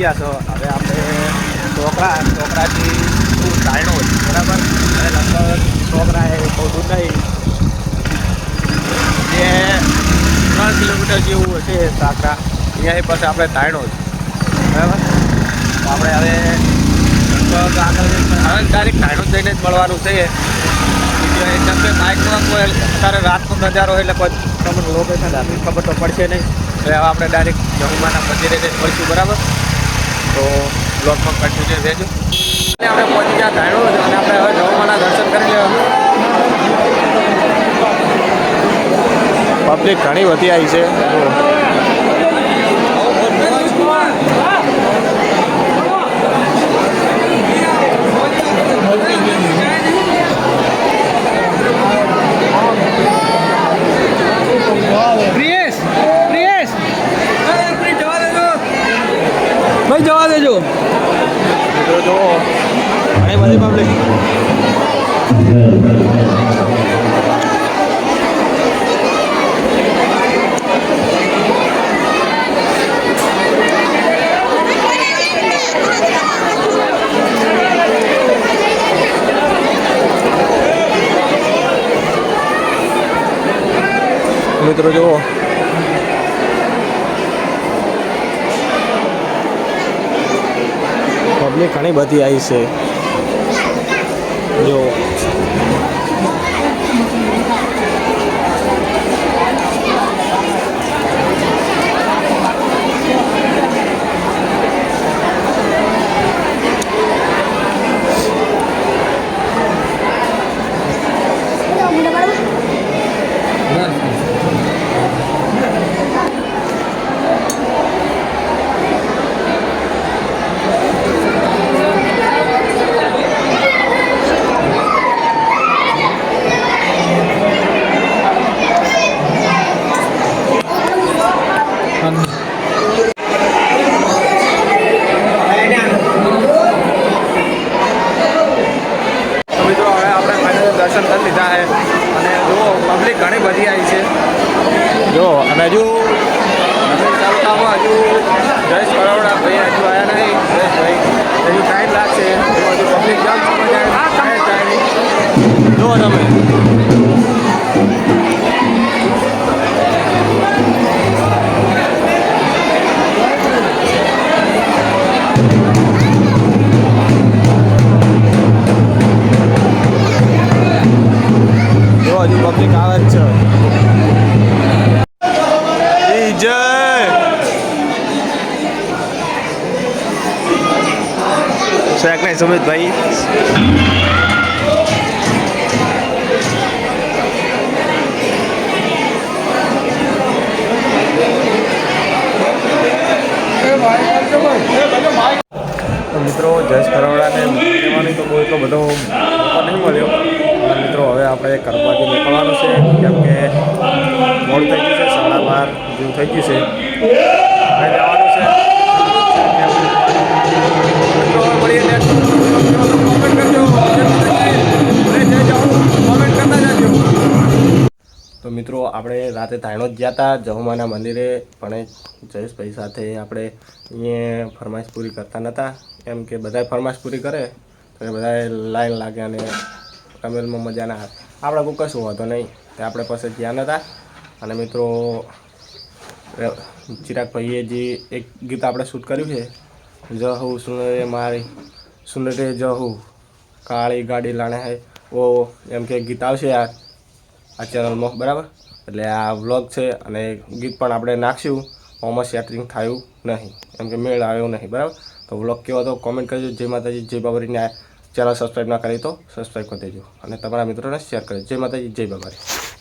ગયા છો હવે આપણે છોકરાથી ધાયણો બરાબર અને લગભગ છોકરા એ બહુ દૂર નહીં જે 3 કિલોમીટર જેવું હશે સાકરા અહીંયાથી પછી આપણે ધાયણો બરાબર તો આપણે હવે લગભગ આગળ હવે ડાયરેક્ટ ધાયણો જઈને જ મળવાનું છે કેમ કે બાઇકમાં કોઈ અત્યારે રાતનો નજારો એટલે કોઈ તમને લોકેશન આપી ખબર તો પડશે નહીં હવે આપણે ડાયરેક્ટ જહુમાના મંદિરે જ મળશું બરાબર તો બ્લોગમાં કન્ટિન્યુ રહેજો આપણે પહોંચી ગયા ધાયણો અને આપણે હવે જહુમાના દર્શન કરી લેવાનું પબ્લિક ઘણી વધી આવી છે ભાઈ જવા દેજો મિત્રો જો ઘણી બધી પબ્લિક મિત્રો જુઓ પબ્લિક ઘણી બધી આવી છે જો દર્શન કરી લીધા છે અને જો પબ્લિક ઘણી બધી આવી છે જો અને હજુ ચાલુ થવા હજુ જયેશ કરોડા ભાઈ હજુ આવ્યા નહીં જયેશભાઈ હજુ ટાઈમ લાગશે હજુ પબ્લિક જામ જાય જુઓ તમે હજુ પબ્લિક આવે જ છે જય શેખ નહીં સુમિતભાઈ મિત્રો જયેશ કરોડાને કહેવાની તો કોઈ એટલો બધો મોકો નહીં મળ્યો મિત્રો હવે આપણે કરવાથી નીકળવાનું છે કેમ કે મોડ થઈ ગયું છે 12:30 જેવું થઈ ગયું છે હવે જવાનું છે તો મિત્રો આપણે રાતે ધાયણો જ ગયા હતા જહુમાના મંદિરે પણ જયેશભાઈ સાથે આપણે અહીંયા ફરમાઈશ પૂરી કરતા નહોતા એમ કે બધાએ ફરમાઈશ પૂરી કરે તો એ બધાએ લાઈન લાગે અને રમેલમાં મજા ના આવે આપણે કોઈ કશું હોતો નહીં તે આપણે પાસે ગયા નહોતા અને મિત્રો ચિરાગભાઈએ જે એક ગીત આપણે શૂટ કર્યું છે જહુ સુનરે મારી સુનરે જહુ કાળી ગાડી લાણે હે ઓ એમ કે ગીત આવશે આ ચેનલમાં બરાબર એટલે આ વ્લોગ છે અને ગીત પણ આપણે નાખશું ઓમાં સેટિંગ થયું નહીં એમ કે મેળ આવ્યો નહીં બરાબર તો વ્લોગ કેવો હતો કોમેન્ટ કરજો જય માતાજી જય બાબરીને ચેનલ સબસ્ક્રાઈબ ના કરી તો સબસ્ક્રાઈબ કરી દેજો અને તમારા મિત્રોને શેર કરજો જય માતાજી જય બાબરી